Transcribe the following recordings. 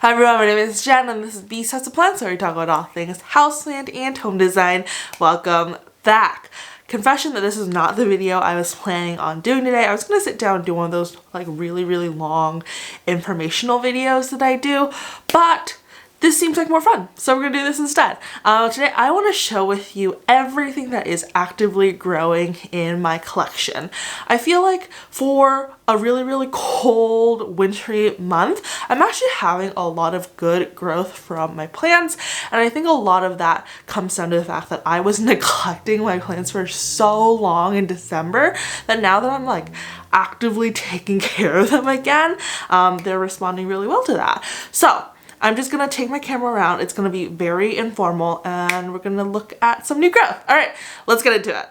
Hi everyone, my name is Jen and this is Beast House of Plants, where we talk about all things houseplant and home design. Welcome back. Confession that this is not the video I was planning on doing today. I was going to sit down and do one of those like really long informational videos that I do, but this seems like more fun, so we're gonna do this instead. Today I want to show with you everything that is actively growing in my collection. I feel like for a really cold wintry month, I'm actually having a lot of good growth from my plants, and I think a lot of that comes down to the fact that I was neglecting my plants for so long in December that now that I'm like actively taking care of them again, they're responding really well to that. So I'm just gonna take my camera around. It's gonna be very informal and we're gonna look at some new growth. All right, let's get into it.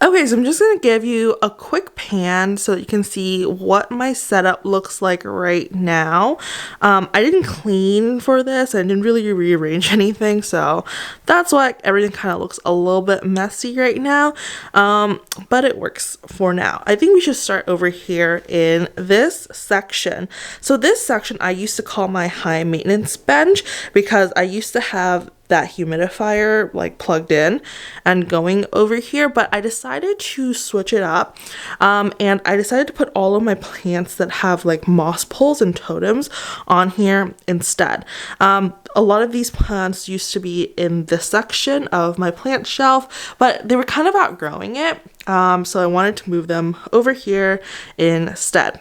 Okay, so I'm just gonna give you a quick pan so that you can see what my setup looks like right now. I didn't clean for this. I didn't really rearrange anything, so that's why everything kind of looks a little bit messy right now, but it works for now. I think we should start over here in this section. So this section I used to call my high maintenance bench because I used to have that humidifier like plugged in and going over here, but I decided to switch it up, and I decided to put all of my plants that have like moss poles and totems on here instead. A lot of these plants used to be in this section of my plant shelf, but they were kind of outgrowing it, so I wanted to move them over here instead.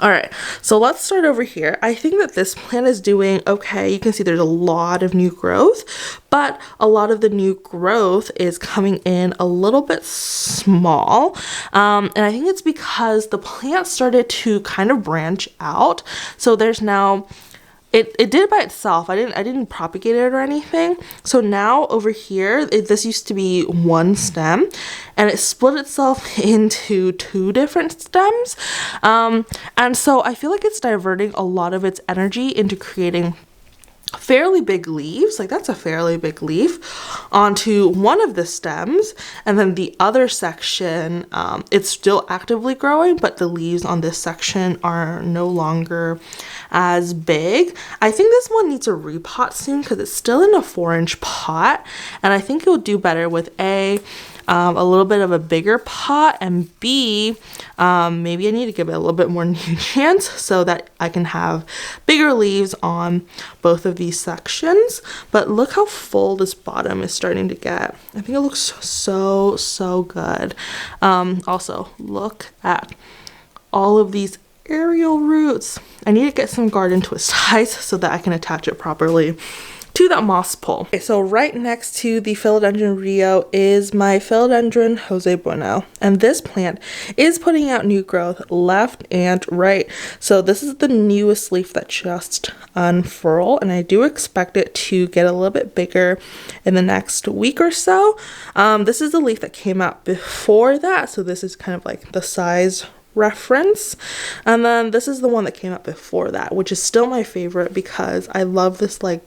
Alright, so let's start over here. I think that this plant is doing okay. You can see there's a lot of new growth, but a lot of the new growth is coming in a little bit small. And I think it's because the plant started to kind of branch out. So there's now It did by itself. I didn't propagate it or anything. So now over here, this used to be one stem, and it split itself into two different stems. And so I feel like it's diverting a lot of its energy into creating fairly big leaves, like that's a fairly big leaf, onto one of the stems, and then the other section, it's still actively growing, but the leaves on this section are no longer as big. I think this one needs a repot soon because it's still in a 4-inch pot, and I think it will do better with a little bit of a bigger pot, and B, maybe I need to give it a little bit more nutrients so that I can have bigger leaves on both of these sections. But look how full this bottom is starting to get. I think it looks so good. Also, look at all of these aerial roots. I need to get some garden twist ties so that I can attach it properly to that moss pole. Okay, so right next to the Philodendron Rio is my Philodendron Jose Bueno, and this plant is putting out new growth left and right. So this is the newest leaf that just unfurled, and I do expect it to get a little bit bigger in the next week or so. This is the leaf that came out before that, so this is kind of like the size reference, and then this is the one that came out before that, which is still my favorite because I love this like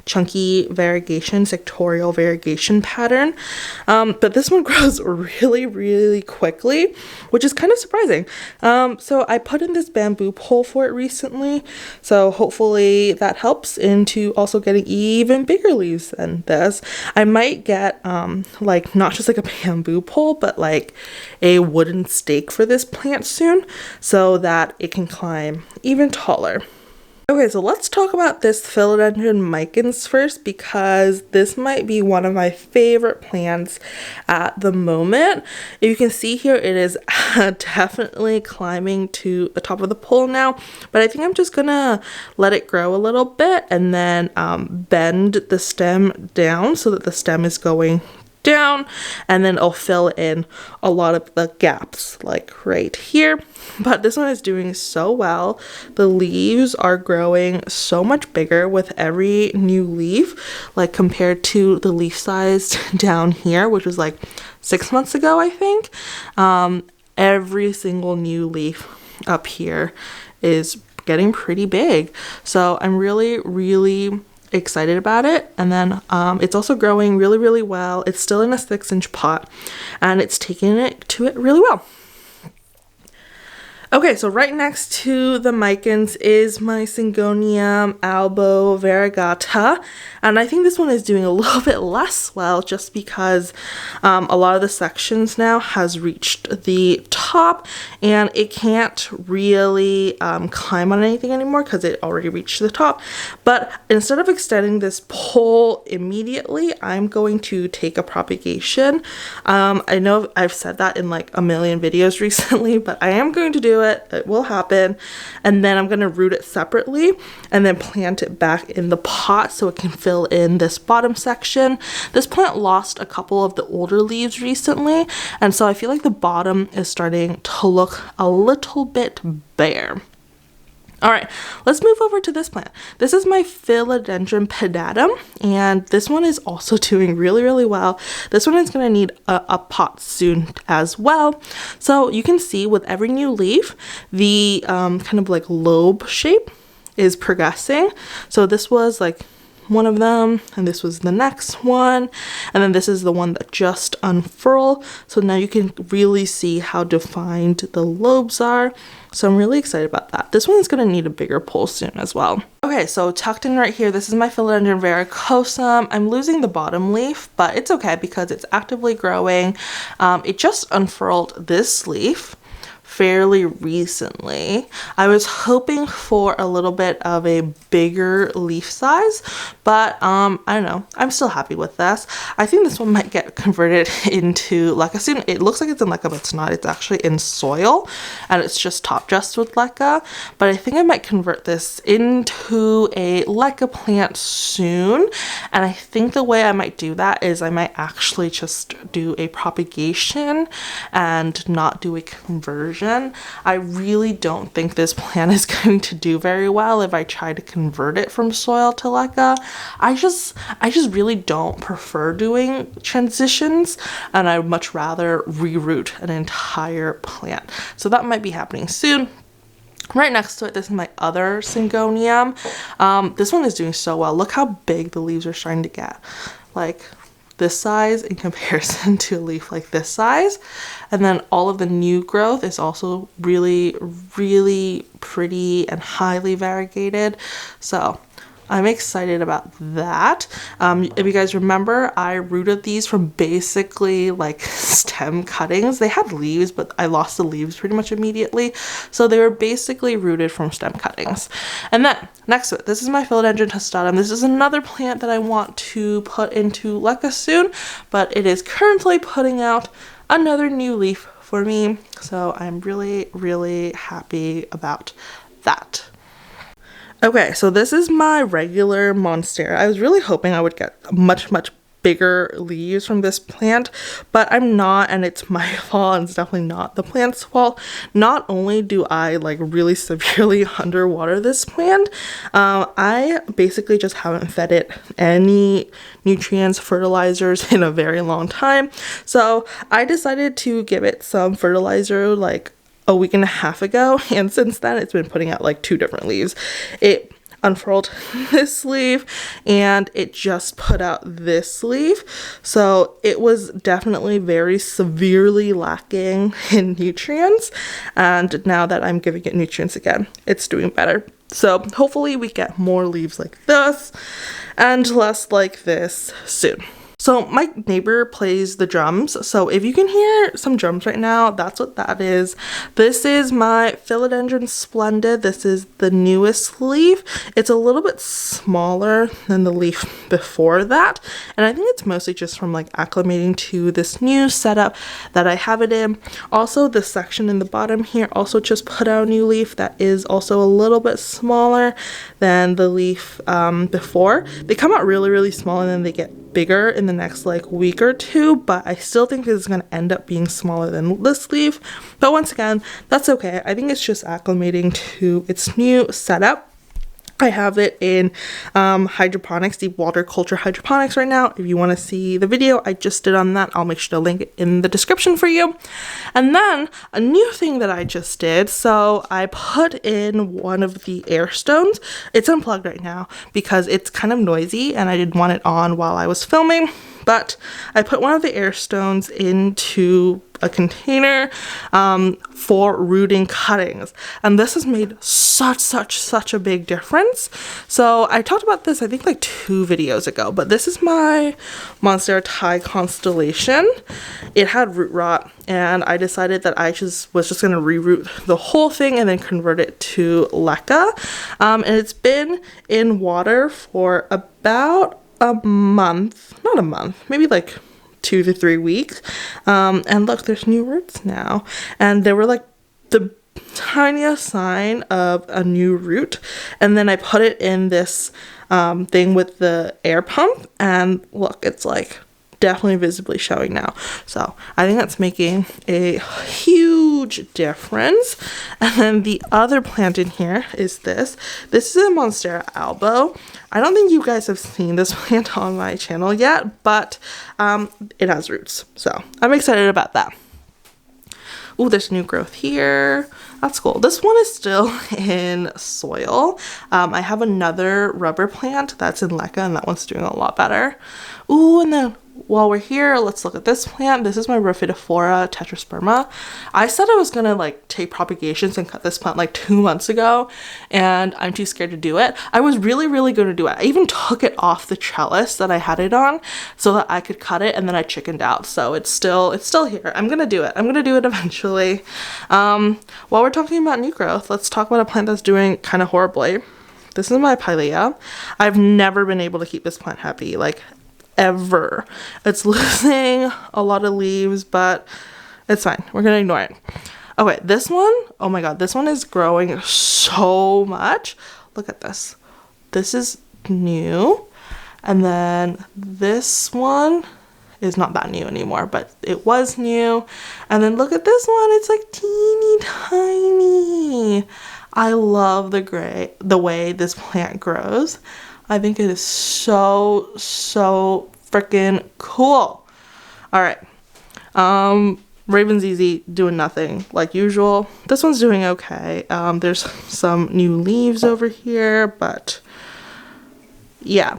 chunky variegation, sectorial variegation pattern, but this one grows really quickly, which is kind of surprising. So I put in this bamboo pole for it recently, so hopefully that helps into also getting even bigger leaves than this. I might get like not just like a bamboo pole, but like a wooden stake for this plant soon so that it can climb even taller. Okay, so let's talk about this Philodendron mikans first, because this might be one of my favorite plants at the moment. If you can see here, it is definitely climbing to the top of the pole now, but I think I'm just gonna let it grow a little bit and then bend the stem down so that the stem is going down, and then I'll fill in a lot of the gaps like right here. But this one is doing so well. The leaves are growing so much bigger with every new leaf, like compared to the leaf size down here, which was like 6 months ago, I think. Every single new leaf up here is getting pretty big, so I'm really excited about it. And then it's also growing really well. It's still in a 6-inch pot, and it's taking it to it really well. Okay, so right next to the mikans is my Syngonium albovaragata, and I think this one is doing a little bit less well just because a lot of the sections now has reached the top and it can't really climb on anything anymore because it already reached the top. But instead of extending this pole immediately, I'm going to take a propagation. I know I've said that in like a million videos recently, but I am going to do it will happen, and then I'm going to root it separately and then plant it back in the pot so it can fill in this bottom section. This plant lost a couple of the older leaves recently, and so I feel like the bottom is starting to look a little bit bare. All right, let's move over to this plant. This is my Philodendron pedatum, and this one is also doing really, really well. This one is going to need a pot soon as well. So you can see with every new leaf, the kind of like lobe shape is progressing. So this was like one of them, and this was the next one, and then this is the one that just unfurled. So now you can really see how defined the lobes are. So I'm really excited about that. This one is going to need a bigger pole soon as well. Okay, so tucked in right here, this is my Philodendron verrucosum. I'm losing the bottom leaf, but it's okay because it's actively growing. It just unfurled this leaf fairly recently. I was hoping for a little bit of a bigger leaf size, but I don't know. I'm still happy with this. I think this one might get converted into LECA soon. It looks like it's in LECA, but it's not. It's actually in soil, and it's just top dressed with LECA. But I think I might convert this into a LECA plant soon. And I think the way I might do that is I might actually just do a propagation and not do a conversion. I really don't think this plant is going to do very well if I try to convert it from soil to LECA. I just really don't prefer doing transitions, and I would much rather reroot an entire plant. So that might be happening soon. Right next to it, this is my other Syngonium. This one is doing so well. Look how big the leaves are starting to get. Like this size in comparison to a leaf like this size. And then all of the new growth is also really, really pretty and highly variegated. So I'm excited about that. If you guys remember, I rooted these from basically like stem cuttings. They had leaves, but I lost the leaves pretty much immediately. So they were basically rooted from stem cuttings. And then next to it, this is my Philodendron testatum. This is another plant that I want to put into LECA soon, but it is currently putting out another new leaf for me. So I'm really, really happy about that. Okay, so this is my regular monstera. I was really hoping I would get much bigger leaves from this plant, but I'm not, and it's my fault, and it's definitely not the plant's fault. Not only do I like really severely underwater this plant, I basically just haven't fed it any nutrients, fertilizers in a very long time. So I decided to give it some fertilizer like a week and a half ago, and since then it's been putting out like 2 different leaves. It unfurled this leaf and it just put out this leaf, so it was definitely very severely lacking in nutrients, and now that I'm giving it nutrients again, it's doing better. So hopefully we get more leaves like this and less like this soon. So my neighbor plays the drums, so if you can hear some drums right now, that's what that is. This is my Philodendron splendid. This is the newest leaf. It's a little bit smaller than the leaf before that, and I think it's mostly just from like acclimating to this new setup that I have it in. Also, this section in the bottom here also just put out a new leaf that is also a little bit smaller than the leaf before. They come out really, really small and then they get bigger in the next like week or 2, but I still think it's going to end up being smaller than this leaf. But once again, that's okay. I think it's just acclimating to its new setup. I have it in hydroponics, deep water culture hydroponics right now. If you want to see the video I just did on that, I'll make sure to link it in the description for you. And then a new thing that I just did, so I put in one of the air stones. It's unplugged right now because it's kind of noisy and I didn't want it on while I was filming. But I put one of the air stones into a container for rooting cuttings, and this has made such a big difference. So I talked about this I think like 2 videos ago, but this is my Monstera Thai constellation. It had root rot, and I decided that I was just going to reroot the whole thing and then convert it to LECA, and it's been in water for about a month, not a month, maybe like 2 to 3 weeks, and look, there's new roots now, and they were like the tiniest sign of a new root. And then I put it in this thing with the air pump, and look, it's like definitely visibly showing now. So I think that's making a huge difference. And then the other plant in here is this is a Monstera albo. I don't think you guys have seen this plant on my channel yet, but it has roots, so I'm excited about that. Oh, there's new growth here. That's cool. This one is still in soil. I have another rubber plant that's in LECA, and that one's doing a lot better. Ooh, and then while we're here, let's look at this plant. This is my Rhaphidophora tetrasperma. I said I was gonna like take propagations and cut this plant like 2 months ago, and I'm too scared to do it. I was really gonna do it. I even took it off the trellis that I had it on so that I could cut it, and then I chickened out. So it's still here. I'm gonna do it. I'm gonna do it eventually. While we're talking about new growth, let's talk about a plant that's doing kind of horribly. This is my Pilea. I've never been able to keep this plant happy, like ever. It's losing a lot of leaves, but it's fine. We're gonna ignore it. Okay, this one, oh my god, this one is growing so much. Look at this. This is new, and then this one is not that new anymore, but it was new. And then look at this one, it's like teeny tiny. I love the way this plant grows. I think it is so freaking cool. All right, Raven's Easy doing nothing like usual. This one's doing okay. There's some new leaves over here, but yeah.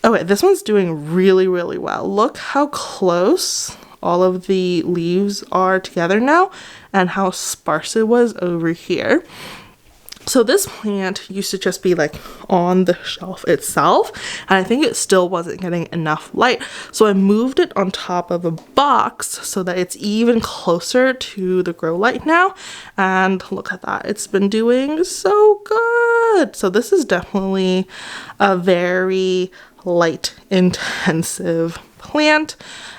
Okay, this one's doing really well. Look how close all of the leaves are together now, and how sparse it was over here. So this plant used to just be like on the shelf itself, and I think it still wasn't getting enough light. So I moved it on top of a box so that it's even closer to the grow light now. And look at that, it's been doing so good. So this is definitely a very light intensive plant.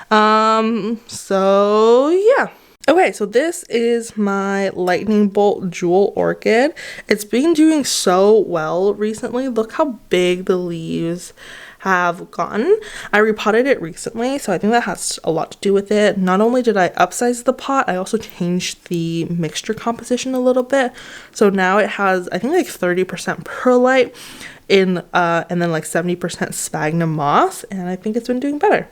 So yeah. Okay, so this is my lightning bolt jewel orchid. It's been doing so well recently. Look how big the leaves have gotten. I repotted it recently, so I think that has a lot to do with it. Not only did I upsize the pot, I also changed the mixture composition a little bit. So now it has, I think, like 30% perlite and then like 70% sphagnum moss, and I think it's been doing better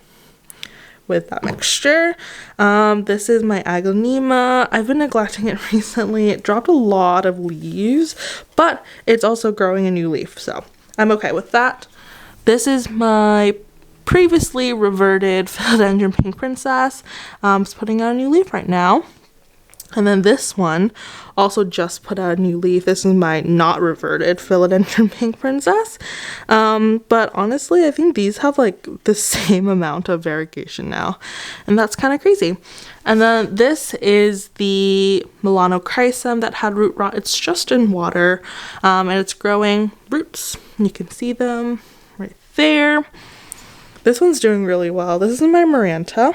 with that mixture. This is my Agonima. I've been neglecting it recently. It dropped a lot of leaves, but it's also growing a new leaf, so I'm okay with that. This is my previously reverted Philodendron pink princess. It's putting out a new leaf right now. And then this one also just put out a new leaf. This is my not reverted Philodendron pink princess. But honestly, I think these have like the same amount of variegation now, and that's kind of crazy. And then this is the Milonochryson that had root rot. It's just in water, and it's growing roots. You can see them right there. This one's doing really well. This is my Maranta.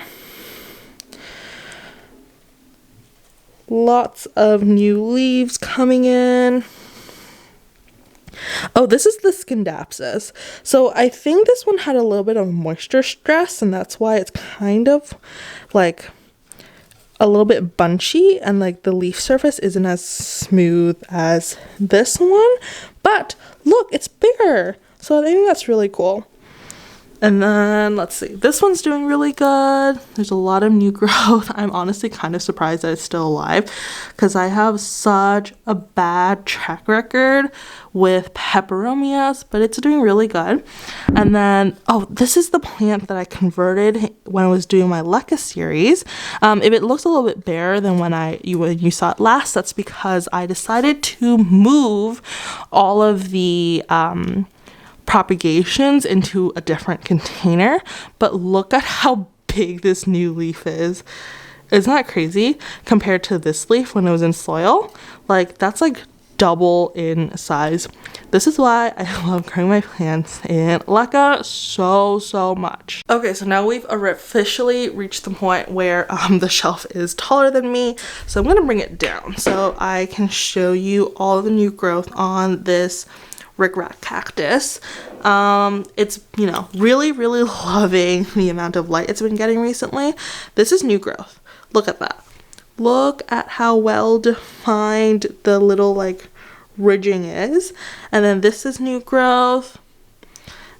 Lots of new leaves coming in. Oh, this is the Scindapsus. So I think this one had a little bit of moisture stress, and that's why it's kind of like a little bit bunchy, and like the leaf surface isn't as smooth as this one. But look, it's bigger. So I think that's really cool. And then let's see, this one's doing really good. There's a lot of new growth. I'm honestly kind of surprised that it's still alive because I have such a bad track record with peperomias, but it's doing really good. And then, oh, this is the plant that I converted when I was doing my LECA series. If it looks a little bit bare than when you saw it last, that's because I decided to move all of the propagations into a different container. But look at how big this new leaf is. Isn't that crazy compared to this leaf when it was in soil? Like, that's like double in size. This is why I love growing my plants in LECA so much. Okay, so now we've officially reached the point where the shelf is taller than me, so I'm gonna bring it down so I can show you all the new growth on this rickrack cactus. It's, you know, really loving the amount of light it's been getting recently. This is new growth. Look at that. Look at how well defined the little like ridging is. And then this is new growth.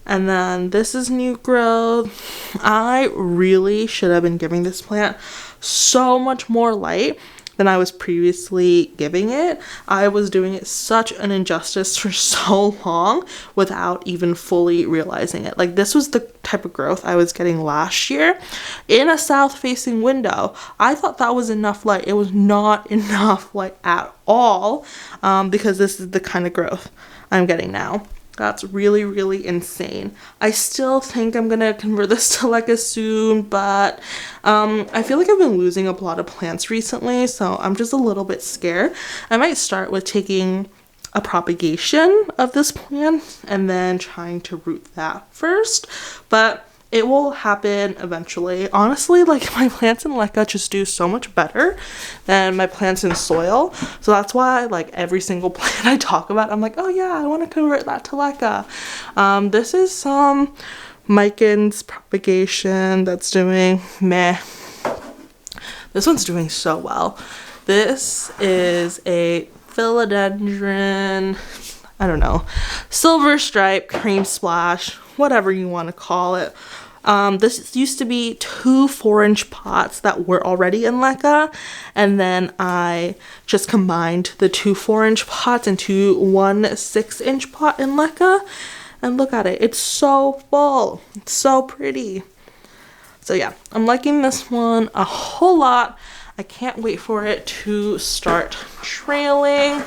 And then this is new growth. I really should have been giving this plant so much more light than I was previously giving it. I was doing it such an injustice for so long without even fully realizing it. Like, this was the type of growth I was getting last year in a south facing window. I thought that was enough light. It was not enough light at all, because this is the kind of growth I'm getting now. That's really insane. I still think I'm gonna convert this to LECA soon, but I feel like I've been losing a lot of plants recently, so I'm just a little bit scared. I might start with taking a propagation of this plant and then trying to root that first, but it will happen eventually. Honestly, like, my plants in LECA just do so much better than my plants in soil. So that's why, like, every single plant I talk about, I'm like, oh yeah, I want to convert that to LECA. This is some mikans propagation that's doing meh. This one's doing so well. This is a philodendron, I don't know, silver stripe, cream splash, whatever you want to call it. This used to be 2 4-inch pots that were already in LECA, and then I just combined the 2 4-inch pots into 1 6-inch pot in LECA, and look at it, it's so full, it's so pretty. So yeah, I'm liking this one a whole lot. I can't wait for it to start trailing.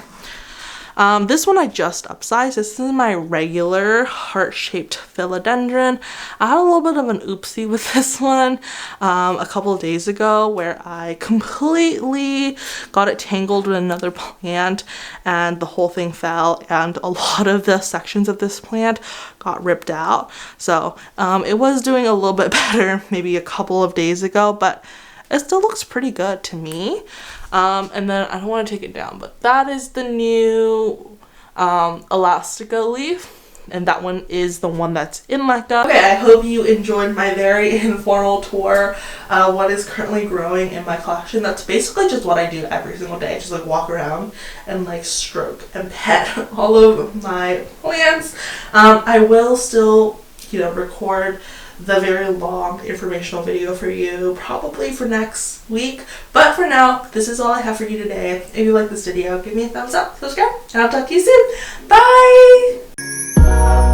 This one I just upsized. This is my regular heart-shaped philodendron. I had a little bit of an oopsie with this one a couple of days ago where I completely got it tangled with another plant and the whole thing fell, and a lot of the sections of this plant got ripped out. So it was doing a little bit better maybe a couple of days ago, but it still looks pretty good to me. And then I don't want to take it down, but that is the new Elastica leaf. And that one is the one that's in LECA. Okay, I hope you enjoyed my very informal tour what is currently growing in my collection. That's basically just what I do every single day. Just like walk around and like stroke and pet all of my plants. I will still, you know, record the very long informational video for you probably for next week, but for now this is all I have for you today. If you like this video, give me a thumbs up, subscribe, and I'll talk to you soon. Bye.